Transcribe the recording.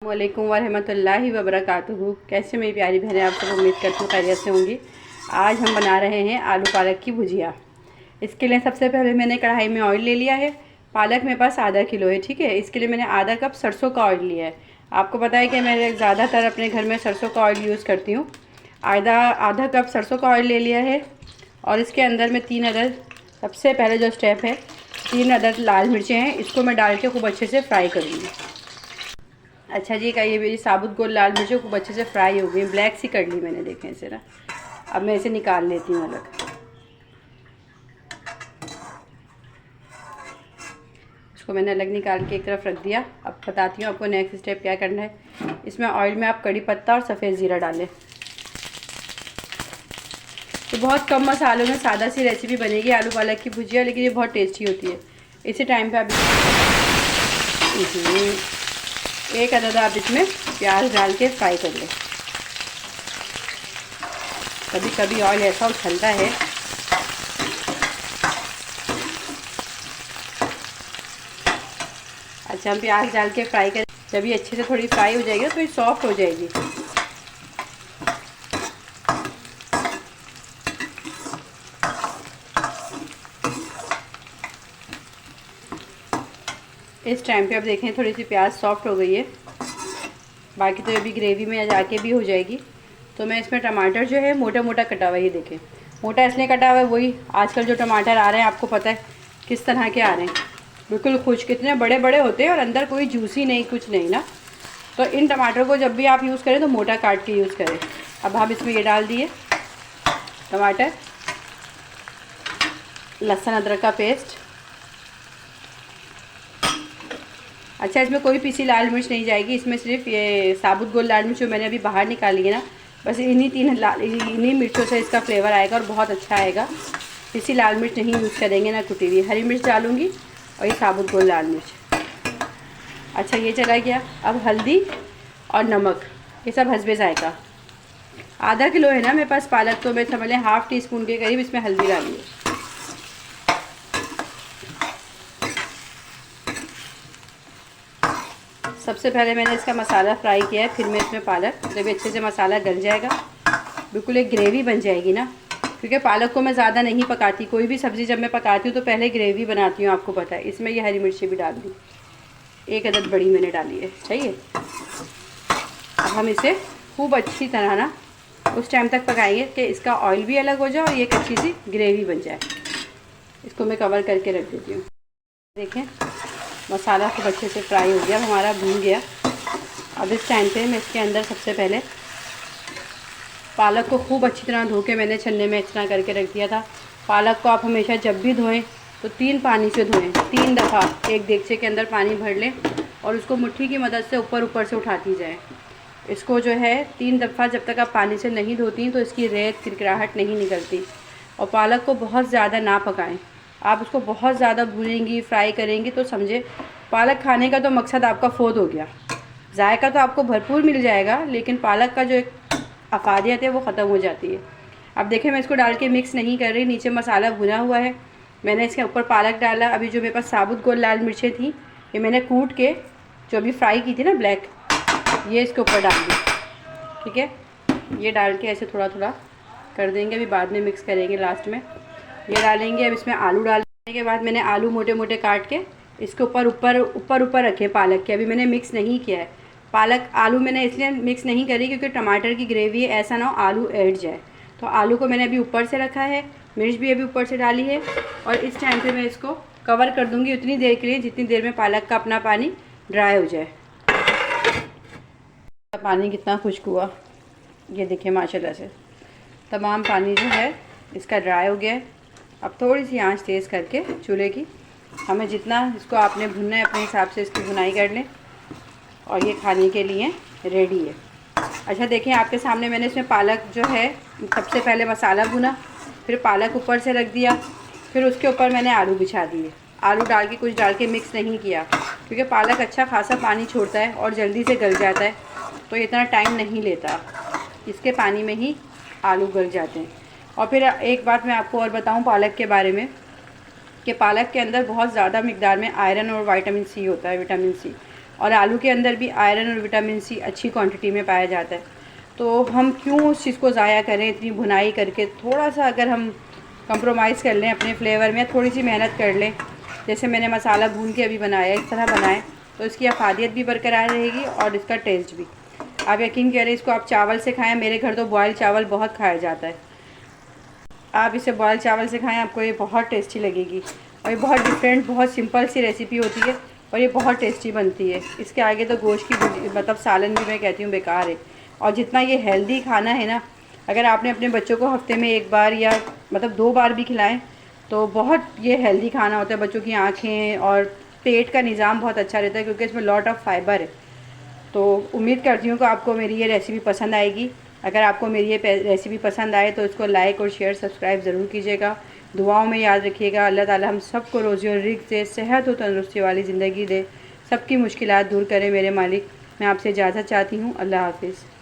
वालेकुम वरहमतुल्लाहि वबरकातुहू। कैसे मेरी प्यारी बहनें, आप सब उम्मीद करती हूँ खैरियत से होंगी। आज हम बना रहे हैं आलू पालक की भुजिया। इसके लिए सबसे पहले मैंने कढ़ाई में ऑयल ले लिया है। पालक मेरे पास आधा किलो है, ठीक है। इसके लिए मैंने आधा कप सरसों का ऑयल लिया है। आपको पता है कि मैं ज़्यादातर अपने घर में सरसों का ऑयल यूज़ करती हूँ। आधा कप सरसों का ऑयल ले लिया है और इसके अंदर में 3 अदद, सबसे पहले जो स्टेप है, 3 अदद लाल मिर्चें हैं। इसको मैं डाल के खूब अच्छे से फ्राई करूँगी। अच्छा जी, का ये मेरी साबुत गोल लाल मिर्चें खूब अच्छे से फ्राई हो गई, ब्लैक सी कर ली मैंने, देखें इसे ना। अब मैं इसे निकाल लेती हूँ अलग। इसको मैंने अलग निकाल के एक तरफ रख दिया। अब बताती हूँ आपको नेक्स्ट स्टेप क्या करना है। इसमें ऑयल में आप कड़ी पत्ता और सफ़ेद ज़ीरा डालें। तो बहुत कम मसालों में सादा सी रेसिपी बनेगी आलू पालक की भुजिया, लेकिन ये बहुत टेस्टी होती है। इसी टाइम पे आप एक अदद आप इसमें प्याज डाल के फ्राई कर लें। कभी कभी ऑयल ऐसा उछलता है। अच्छा, हम प्याज डाल के फ्राई करें। जब ये अच्छे से थोड़ी फ्राई हो जाएगी तो ये सॉफ्ट हो जाएगी। इस टाइम पे आप देखें थोड़ी सी प्याज सॉफ्ट हो गई है। बाकी तो अभी ग्रेवी में जाके भी हो जाएगी। तो मैं इसमें टमाटर जो है मोटा मोटा कटा हुआ, ये देखें मोटा इसलिए कटा हुआ है, वही आजकल जो टमाटर आ रहे हैं आपको पता है किस तरह के आ रहे हैं, बिल्कुल खुश्क, कितने बड़े बड़े होते हैं और अंदर कोई जूसी नहीं, कुछ नहीं ना। तो इन टमाटर को जब भी आप यूज़ करें तो मोटा काट के यूज़ करें। अब हम इसमें ये डाल दिए टमाटर, लहसुन अदरक का पेस्ट। अच्छा, इसमें कोई पीसी लाल मिर्च नहीं जाएगी, इसमें सिर्फ ये साबुत गोल लाल मिर्च जो मैंने अभी बाहर निकाली है ना, बस इन्हीं मिर्चों से इसका फ्लेवर आएगा और बहुत अच्छा आएगा। पीसी लाल मिर्च नहीं यूज़ करेंगे ना, कुटी हुई हरी मिर्च डालूँगी और ये साबुत गोल लाल मिर्च। अच्छा, ये चला गया। अब हल्दी और नमक, ये सब हस्बे जायका। आधा किलो है ना मेरे पास पालक, तो मैं समझ लें ½ टीस्पून के करीब इसमें हल्दी डाली है। सबसे पहले मैंने इसका मसाला फ्राई किया है, फिर मैं इसमें पालक, जब अच्छे से मसाला गल जाएगा बिल्कुल एक ग्रेवी बन जाएगी ना। क्योंकि पालक को मैं ज़्यादा नहीं पकाती, कोई भी सब्ज़ी जब मैं पकाती हूँ तो पहले ग्रेवी बनाती हूँ, आपको पता है। इसमें ये हरी मिर्ची भी डाल दी, 1 अदद बड़ी मैंने डाली है, चाहिए। अब हम इसे खूब अच्छी तरह ना उस टाइम तक पकाएंगे कि इसका ऑयल भी अलग हो जाए और ये एक अच्छी सी ग्रेवी बन जाए। इसको मैं कवर करके रख देती हूँ। देखें मसाला खूब अच्छे से फ्राई हो गया, हमारा भून गया। अब इस टाइम पे मैं इसके अंदर सबसे पहले पालक को खूब अच्छी तरह धो के मैंने छन्ने में इतना करके रख दिया था। पालक को आप हमेशा जब भी धोएं तो 3 पानी से धोएं, 3 दफ़ा एक देगचे के अंदर पानी भर लें और उसको मुट्ठी की मदद से ऊपर से उठाती जाए। इसको जो है 3 दफ़ा जब तक आप पानी से नहीं धोती तो इसकी रेत किरकिराहट नहीं निकलती। और पालक को बहुत ज़्यादा ना पकाएं। आप उसको बहुत ज़्यादा भूनेंगी, फ्राई करेंगी तो समझे पालक खाने का तो मकसद आपका फ़ौत हो गया। जायका तो आपको भरपूर मिल जाएगा, लेकिन पालक का जो एक अफादियत है वो ख़त्म हो जाती है। अब देखें मैं इसको डाल के मिक्स नहीं कर रही, नीचे मसाला भुना हुआ है, मैंने इसके ऊपर पालक डाला। अभी जो मेरे पास साबुत गोल लाल मिर्चें थी, ये मैंने कूट के जो अभी फ्राई की थी ना ब्लैक, ये इसके ऊपर डाल दी, ठीक है। ये डाल के ऐसे थोड़ा थोड़ा कर देंगे, अभी बाद में मिक्स करेंगे लास्ट में। ये डालेंगे। अब इसमें आलू डालने के बाद मैंने आलू मोटे मोटे काट के इसके ऊपर रखे पालक के। अभी मैंने मिक्स नहीं किया है पालक आलू, मैंने इसलिए मिक्स नहीं करी क्योंकि टमाटर की ग्रेवी है, ऐसा ना हो आलू ऐड जाए। तो आलू को मैंने अभी ऊपर से रखा है, मिर्च भी अभी ऊपर से डाली है। और इस टाइम पे मैं इसको कवर कर दूँगी उतनी देर के लिए जितनी देर में पालक का अपना पानी ड्राई हो जाए। पानी कितना खुश्क हुआ, ये देखिए माशाल्लाह से तमाम पानी जो है इसका ड्राई हो गया है। अब थोड़ी सी आंच तेज़ करके चूल्हे की, हमें जितना इसको आपने भुनना है अपने हिसाब से इसकी भुनाई कर लें और ये खाने के लिए रेडी है। अच्छा देखें आपके सामने मैंने इसमें पालक जो है सबसे पहले मसाला भुना, फिर पालक ऊपर से रख दिया, फिर उसके ऊपर मैंने आलू बिछा दिए। आलू डाल के कुछ डाल के मिक्स नहीं किया क्योंकि पालक अच्छा खासा पानी छोड़ता है और जल्दी से गल जाता है, तो इतना टाइम नहीं लेता, इसके पानी में ही आलू गल जाते हैं। और फिर एक बात मैं आपको और बताऊं पालक के बारे में कि पालक के अंदर बहुत ज़्यादा मिकदार में आयरन और विटामिन सी होता है, विटामिन सी। और आलू के अंदर भी आयरन और विटामिन सी अच्छी क्वांटिटी में पाया जाता है। तो हम क्यों उस चीज़ को ज़ाया करें इतनी भुनाई करके। थोड़ा सा अगर हम कंप्रोमाइज़ कर लें अपने फ्लेवर में, थोड़ी सी मेहनत कर लें, जैसे मैंने मसाला भून के अभी बनाया इस तरह बनाएं, तो इसकी अफादियत भी बरकरार रहेगी और इसका टेस्ट भी। आप यकीन करें इसको आप चावल से खाएं, मेरे घर तो बॉयल चावल बहुत खाया जाता है। आप इसे बॉयल चावल से खाएं, आपको ये बहुत टेस्टी लगेगी। और ये बहुत डिफरेंट, बहुत सिंपल सी रेसिपी होती है और ये बहुत टेस्टी बनती है। इसके आगे तो गोश्त की मतलब सालन भी मैं कहती हूँ बेकार है। और जितना ये हेल्दी खाना है ना, अगर आपने अपने बच्चों को हफ्ते में 1 बार या मतलब 2 बार भी खिलाएं तो बहुत ये हेल्दी खाना होता है। बच्चों की आँखें और पेट का निज़ाम बहुत अच्छा रहता है, क्योंकि इसमें लॉट ऑफ फाइबर है। तो उम्मीद करती हूँ कि आपको मेरी ये रेसिपी पसंद आएगी। अगर आपको मेरी ये रेसिपी पसंद आए तो इसको लाइक और शेयर सब्सक्राइब ज़रूर कीजिएगा। दुआओं में याद रखिएगा। अल्लाह ताला हम सबको रोज़ी और रिज़्क़ दे, सेहत और तंदुरुस्ती वाली ज़िंदगी दे, सबकी मुश्किलात दूर करे मेरे मालिक। मैं आपसे इजाज़त चाहती हूँ। अल्लाह हाफ़िज़।